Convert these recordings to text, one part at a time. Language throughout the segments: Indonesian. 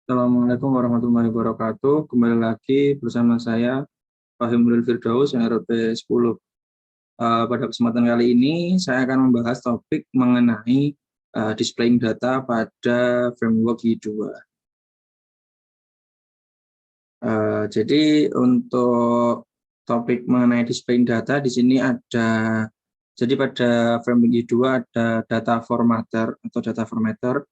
Assalamualaikum warahmatullahi wabarakatuh. Kembali lagi bersama saya Fahimul Firdaus yang RP 10. Pada kesempatan kali ini saya akan membahas topik mengenai displaying data pada framework Y2. Jadi untuk topik mengenai displaying data di sini ada, jadi pada framework Y2 ada data formatter atau data formatter.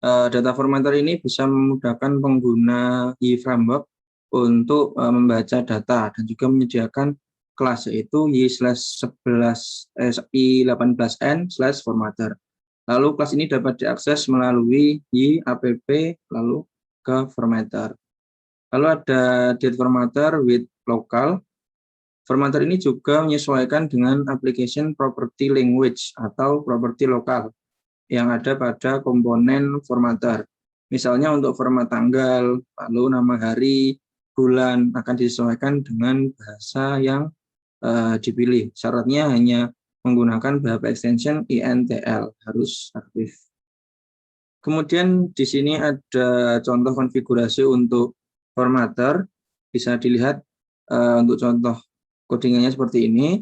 Data formatter ini bisa memudahkan pengguna Y-Framework untuk membaca data dan juga menyediakan kelas, yaitu Y/I18n/formatter. Lalu kelas ini dapat diakses melalui Y-app lalu ke formatter. Lalu ada date formatter with local. Formatter ini juga menyesuaikan dengan application property language atau property lokal yang ada pada komponen formatter. Misalnya untuk format tanggal, lalu nama hari, bulan akan disesuaikan dengan bahasa yang dipilih. Syaratnya hanya menggunakan bahasa extension INTL, harus aktif. Kemudian di sini ada contoh konfigurasi untuk formatter. Bisa dilihat untuk contoh codingannya seperti ini.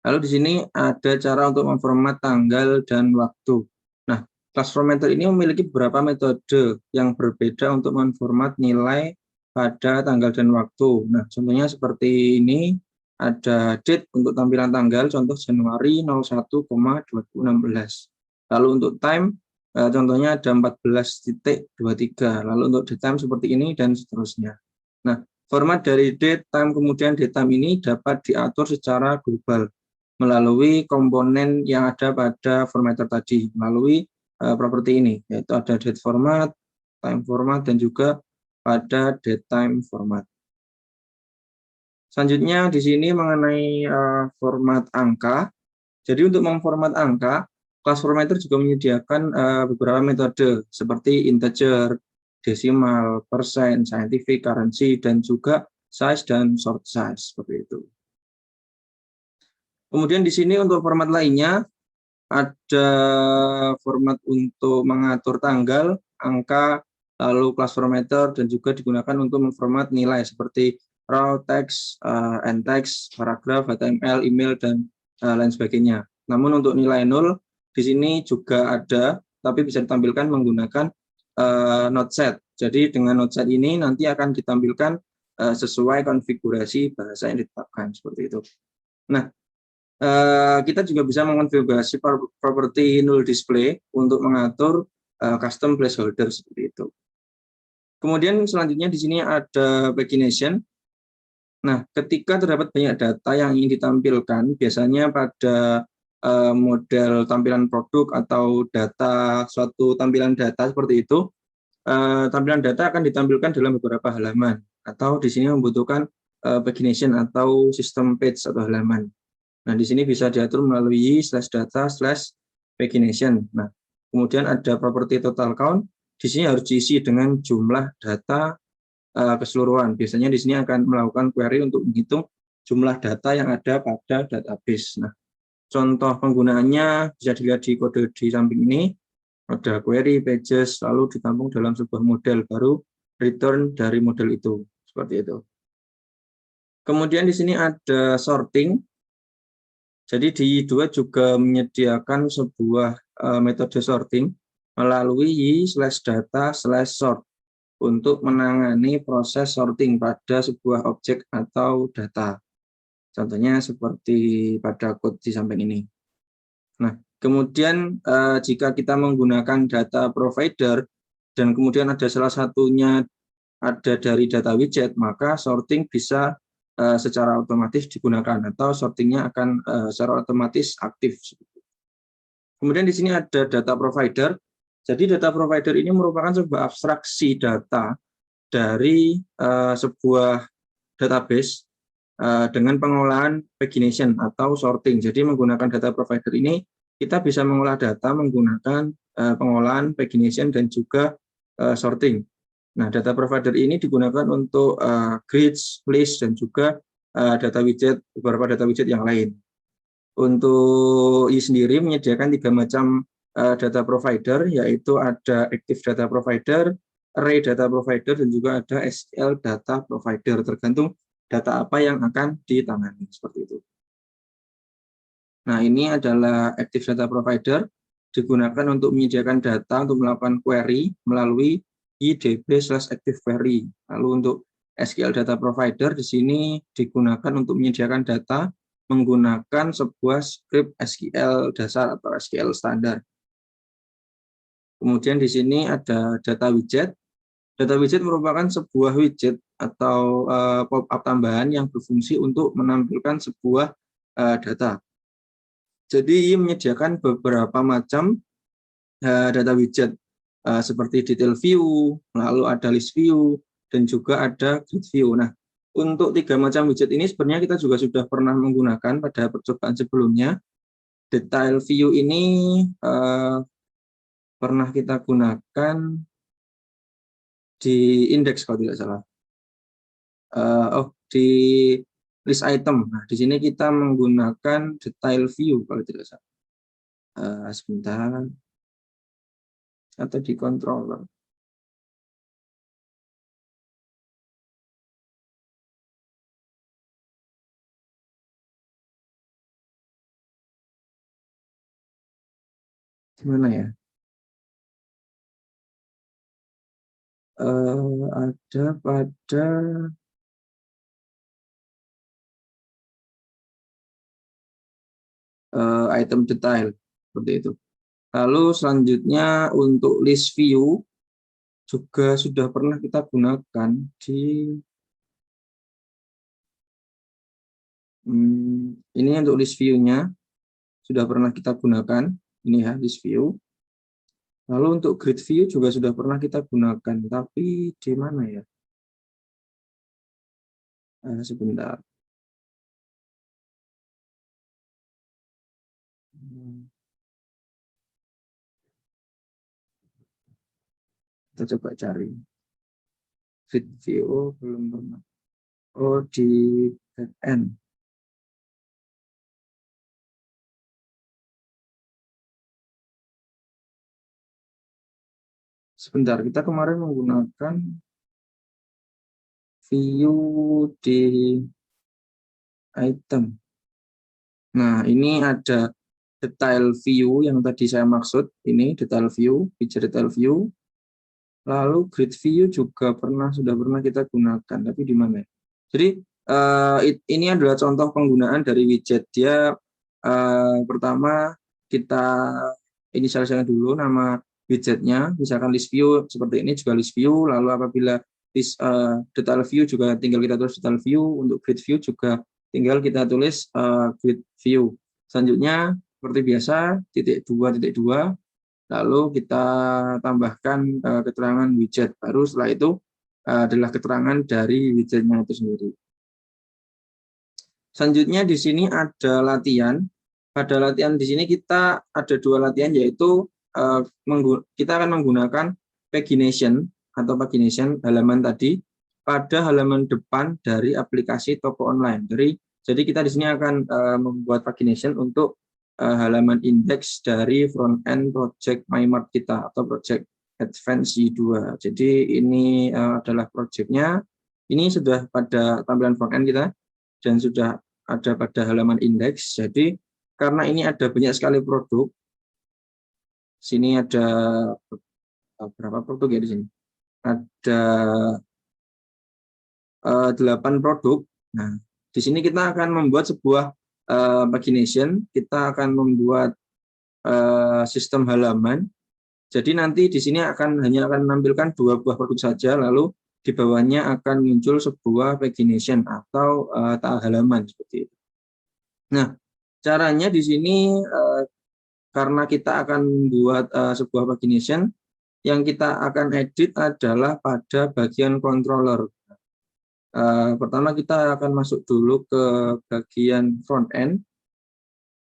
Lalu di sini ada cara untuk memformat tanggal dan waktu. Nah, kelas formatter ini memiliki beberapa metode yang berbeda untuk memformat nilai pada tanggal dan waktu. Nah, contohnya seperti ini, ada date untuk tampilan tanggal, contoh Januari 01,2016. Lalu untuk time, contohnya ada 14.23. Lalu untuk datetime seperti ini, dan seterusnya. Nah, format dari date, time, kemudian datetime ini dapat diatur secara global melalui komponen yang ada pada formatter tadi, melalui properti ini, yaitu ada date format, time format, dan juga pada datetime format. Selanjutnya di sini mengenai format angka. Jadi untuk memformat angka, kelas formatter juga menyediakan beberapa metode seperti integer, desimal, persen, scientific, currency, dan juga size dan short size, seperti itu. Kemudian di sini untuk format lainnya, ada format untuk mengatur tanggal, angka, lalu class formatter, dan juga digunakan untuk memformat nilai seperti raw text, end text, paragraf, HTML, email, dan lain sebagainya. Namun untuk nilai 0, di sini juga ada, tapi bisa ditampilkan menggunakan not set. Jadi dengan not set ini nanti akan ditampilkan sesuai konfigurasi bahasa yang ditetapkan, seperti itu. Nah, kita juga bisa mengonfigurasi properti null display untuk mengatur custom placeholder seperti itu. Kemudian selanjutnya di sini ada pagination. Nah, ketika terdapat banyak data yang ingin ditampilkan, biasanya pada model tampilan produk atau data suatu tampilan data seperti itu, tampilan data akan ditampilkan dalam beberapa halaman, atau di sini membutuhkan pagination atau sistem page atau halaman. Nah, di sini bisa diatur melalui /data/pagination. Nah, kemudian ada properti total count. Di sini harus diisi dengan jumlah data keseluruhan. Biasanya di sini akan melakukan query untuk menghitung jumlah data yang ada pada database. Nah, contoh penggunaannya bisa dilihat di kode di samping ini. Ada query, pages, lalu ditampung dalam sebuah model, baru return dari model itu. Seperti itu. Kemudian di sini ada sorting. Jadi di Y2 juga menyediakan sebuah metode sorting melalui y/data/sort untuk menangani proses sorting pada sebuah objek atau data. Contohnya seperti pada code di samping ini. Nah, kemudian jika kita menggunakan data provider dan kemudian ada salah satunya ada dari data widget, maka sorting bisa secara otomatis digunakan atau sortingnya akan secara otomatis aktif. Kemudian di sini ada data provider. Jadi data provider ini merupakan sebuah abstraksi data dari sebuah database dengan pengolahan pagination atau sorting. Jadi menggunakan data provider ini kita bisa mengolah data menggunakan pengolahan pagination dan juga sorting. Nah, data provider ini digunakan untuk grids, list, dan juga data widget, beberapa data widget yang lain. Untuk Y sendiri menyediakan 3 macam data provider, yaitu ada active data provider, array data provider dan juga ada SQL data provider, tergantung data apa yang akan ditangani, seperti itu. Nah, ini adalah active data provider, digunakan untuk menyediakan data untuk melakukan query melalui IDB/active query. Lalu untuk SQL data provider di sini digunakan untuk menyediakan data menggunakan sebuah script SQL dasar atau SQL standar. Kemudian di sini ada data widget. Data widget merupakan sebuah widget atau pop-up tambahan yang berfungsi untuk menampilkan sebuah data. Jadi menyediakan beberapa macam data widget seperti detail view, lalu ada list view, dan juga ada grid view. Nah, untuk 3 macam widget ini sebenarnya kita juga sudah pernah menggunakan pada percobaan sebelumnya. Detail view ini pernah kita gunakan di indeks kalau tidak salah. Di list item. Nah, di sini kita menggunakan detail view kalau tidak salah. Sebentar. Atau di controller. Gimana ya? Ada pada item detail seperti itu. Lalu selanjutnya untuk list view juga sudah pernah kita gunakan di ini untuk list view-nya sudah pernah kita gunakan, ini ya list view. Lalu untuk grid view juga sudah pernah kita gunakan, tapi di mana ya? Sebentar. Kita coba cari. Grid view belum pernah. Oh, di backend. Sebentar, kita kemarin menggunakan view di item. Nah, ini ada detail view yang tadi saya maksud. Ini detail view, feature detail view. Lalu grid view juga sudah pernah kita gunakan, tapi di mana? Jadi ini adalah contoh penggunaan dari widget. Dia pertama kita inisialisasikan dulu nama widgetnya, misalkan list view seperti ini juga list view. Lalu apabila detail view juga tinggal kita tulis detail view. Untuk grid view juga tinggal kita tulis grid view. Selanjutnya seperti biasa _2. Lalu kita tambahkan keterangan widget. Baru setelah itu adalah keterangan dari widgetnya itu sendiri. Selanjutnya di sini ada latihan. Pada latihan di sini kita ada 2 latihan, yaitu kita akan menggunakan pagination atau pagination halaman tadi pada halaman depan dari aplikasi toko online. Jadi kita di sini akan membuat pagination untuk halaman indeks dari front end project MyMart kita atau project Advance Y2. Jadi ini adalah projectnya. Ini sudah pada tampilan front end kita dan sudah ada pada halaman indeks. Jadi karena ini ada banyak sekali produk, sini ada berapa produk ya di sini? Ada 8 produk. Nah, di sini kita akan membuat sebuah pagination. Kita akan membuat sistem halaman. Jadi nanti di sini hanya akan menampilkan 2 buah produk saja, lalu di bawahnya akan muncul sebuah pagination atau halaman seperti itu. Nah, caranya di sini karena kita akan membuat sebuah pagination, yang kita akan edit adalah pada bagian controller. Pertama kita akan masuk dulu ke bagian front end,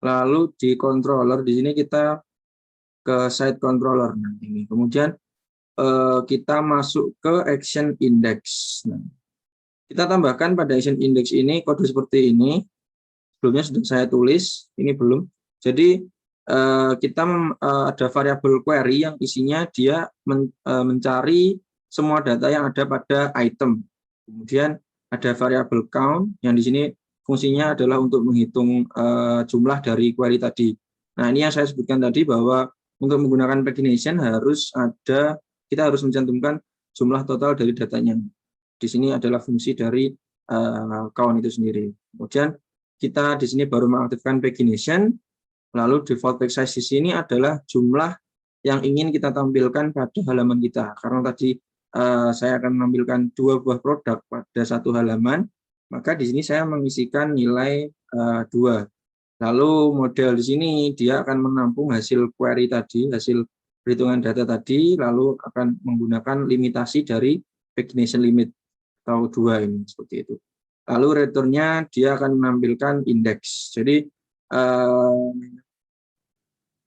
lalu di controller di sini kita ke site controller. Nah, ini kemudian kita masuk ke action index. Nah, kita tambahkan pada action index ini kode seperti ini. Sebelumnya sudah saya tulis, ini belum. Jadi kita ada variabel query yang isinya dia mencari semua data yang ada pada item. Kemudian ada variable count yang di sini fungsinya adalah untuk menghitung jumlah dari query tadi. Nah, ini yang saya sebutkan tadi bahwa untuk menggunakan pagination kita harus mencantumkan jumlah total dari datanya. Di sini adalah fungsi dari count itu sendiri. Kemudian kita di sini baru mengaktifkan pagination, lalu default page size di sini adalah jumlah yang ingin kita tampilkan pada halaman kita. Karena tadi saya akan menampilkan 2 buah produk pada satu halaman, maka di sini saya mengisikan nilai 2. Lalu model di sini dia akan menampung hasil query tadi, hasil perhitungan data tadi, lalu akan menggunakan limitasi dari pagination limit atau 2 ini, seperti itu. Lalu returnnya dia akan menampilkan indeks. Jadi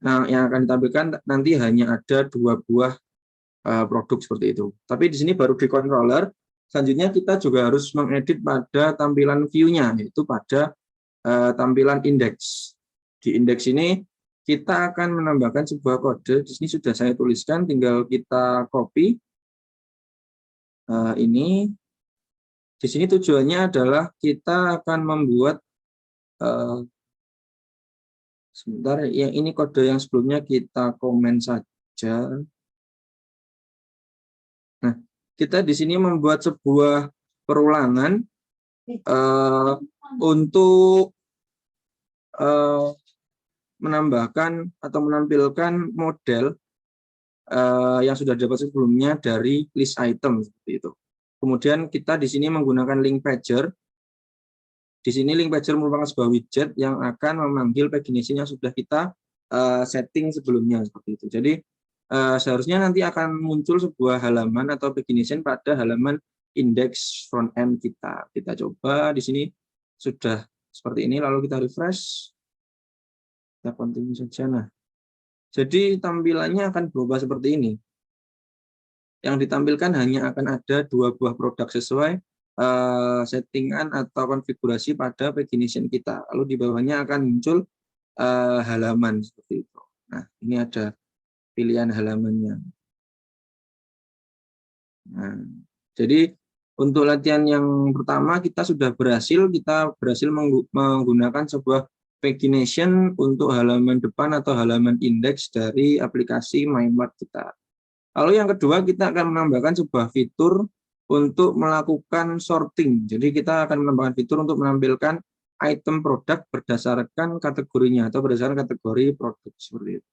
nah, yang akan ditampilkan nanti hanya ada 2 buah produk seperti itu. Tapi di sini baru di controller. Selanjutnya kita juga harus mengedit pada tampilan view-nya, yaitu pada tampilan indeks. Di indeks ini kita akan menambahkan sebuah kode. Di sini sudah saya tuliskan, tinggal kita copy. Ini di sini tujuannya adalah kita akan membuat sebentar, yang ini kode yang sebelumnya kita komen saja. Nah, kita di sini membuat sebuah perulangan untuk menambahkan atau menampilkan model yang sudah dapat sebelumnya dari list item seperti itu. Kemudian kita di sini menggunakan link pager. Di sini link pager merupakan sebuah widget yang akan memanggil pagination yang sudah kita setting sebelumnya seperti itu. Jadi seharusnya nanti akan muncul sebuah halaman atau pagination pada halaman indeks front end kita. Kita coba di sini sudah seperti ini, lalu kita refresh. Kita continue saja. Nah, jadi tampilannya akan berubah seperti ini. Yang ditampilkan hanya akan ada 2 buah produk sesuai settingan atau konfigurasi pada pagination kita. Lalu di bawahnya akan muncul halaman seperti itu. Nah, ini ada pilihan halamannya. Nah, jadi untuk latihan yang pertama kita berhasil menggunakan sebuah pagination untuk halaman depan atau halaman indeks dari aplikasi MyMart kita. Lalu yang kedua, kita akan menambahkan sebuah fitur untuk melakukan sorting. Jadi kita akan menambahkan fitur untuk menampilkan item produk berdasarkan kategorinya atau berdasarkan kategori produk seperti itu.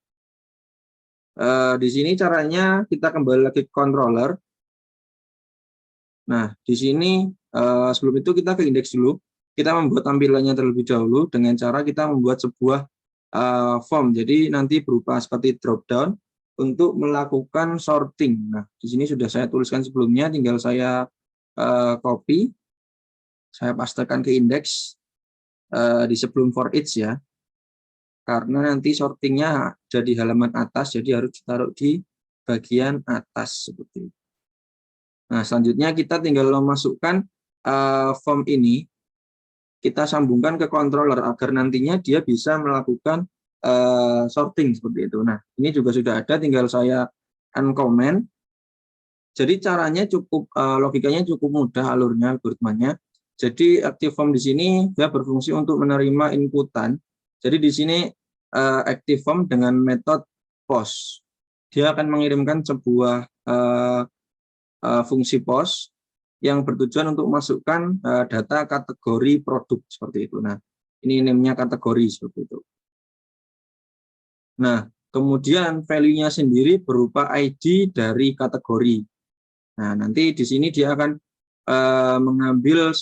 Di sini caranya kita kembali lagi ke controller. Nah, di sini sebelum itu kita ke indeks dulu. Kita membuat tampilannya terlebih dahulu dengan cara kita membuat sebuah form. Jadi nanti berupa seperti drop down untuk melakukan sorting. Nah, di sini sudah saya tuliskan sebelumnya, tinggal saya copy, saya pastekan ke indeks di sebelum for each ya. Karena nanti sortingnya jadi halaman atas, jadi harus ditaruh di bagian atas seperti itu. Nah, selanjutnya kita tinggal memasukkan form ini, kita sambungkan ke controller agar nantinya dia bisa melakukan sorting seperti itu. Nah, ini juga sudah ada, tinggal saya uncomment. Jadi caranya cukup, logikanya cukup mudah, alurnya, algoritmanya. Jadi active form di sini dia berfungsi untuk menerima inputan. Jadi di sini active form dengan metode post. Dia akan mengirimkan sebuah fungsi post yang bertujuan untuk masukkan data kategori produk seperti itu. Nah, ini name-nya kategori seperti itu. Nah, kemudian value-nya sendiri berupa ID dari kategori. Nah, nanti di sini dia akan mengambil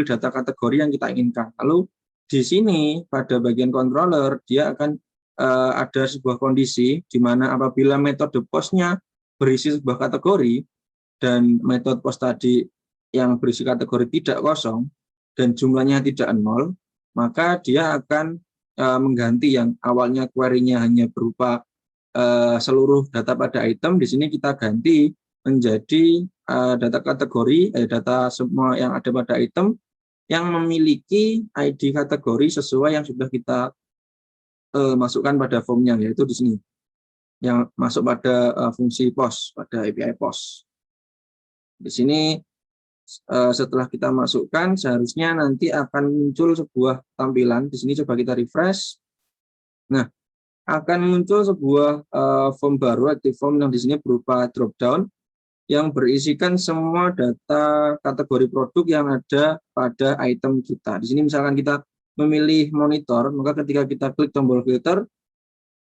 data kategori yang kita inginkan. Lalu di sini pada bagian controller dia akan ada sebuah kondisi di mana apabila metode post-nya berisi sebuah kategori dan metode post tadi yang berisi kategori tidak kosong dan jumlahnya tidak 0, maka dia akan mengganti yang awalnya query-nya hanya berupa seluruh data pada item, di sini kita ganti menjadi data kategori, data semua yang ada pada item yang memiliki ID kategori sesuai yang sudah kita masukkan pada formnya, yaitu di sini. yang masuk pada fungsi POS, pada API POS. Di sini setelah kita masukkan, seharusnya nanti akan muncul sebuah tampilan. Di sini coba kita refresh. Nah, akan muncul sebuah form baru, active form yang di sini berupa drop down yang berisikan semua data kategori produk yang ada pada item kita. Di sini misalkan kita memilih monitor, maka ketika kita klik tombol filter,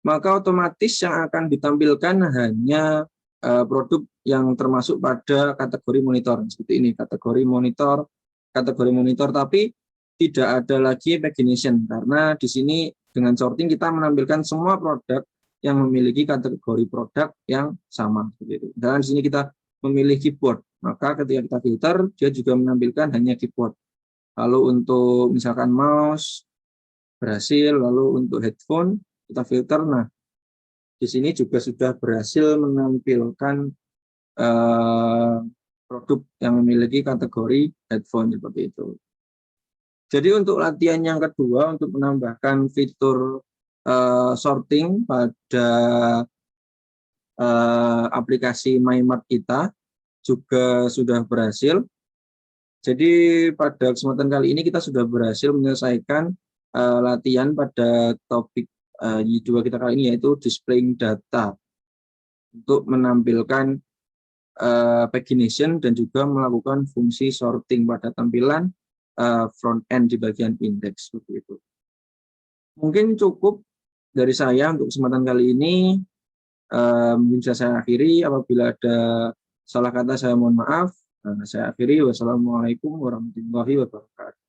maka otomatis yang akan ditampilkan hanya produk yang termasuk pada kategori monitor. Seperti ini, kategori monitor, tapi tidak ada lagi pagination, karena di sini dengan sorting kita menampilkan semua produk yang memiliki kategori produk yang sama. Dan di sini kita memilih keyboard, maka ketika kita filter, dia juga menampilkan hanya keyboard. Lalu untuk misalkan mouse, berhasil, lalu untuk headphone, kita filter. Nah, di sini juga sudah berhasil menampilkan produk yang memiliki kategori headphone seperti itu. Jadi untuk latihan yang kedua, untuk menambahkan fitur sorting pada aplikasi MyMart kita juga sudah berhasil. Jadi pada kesempatan kali ini kita sudah berhasil menyelesaikan latihan pada topik Y2 kita kali ini, yaitu displaying data untuk menampilkan pagination dan juga melakukan fungsi sorting pada tampilan front end di bagian index seperti itu. Mungkin cukup dari saya untuk kesempatan kali ini. Bisa saya akhiri. Apabila ada salah kata saya mohon maaf. Saya akhiri. Wassalamualaikum warahmatullahi wabarakatuh.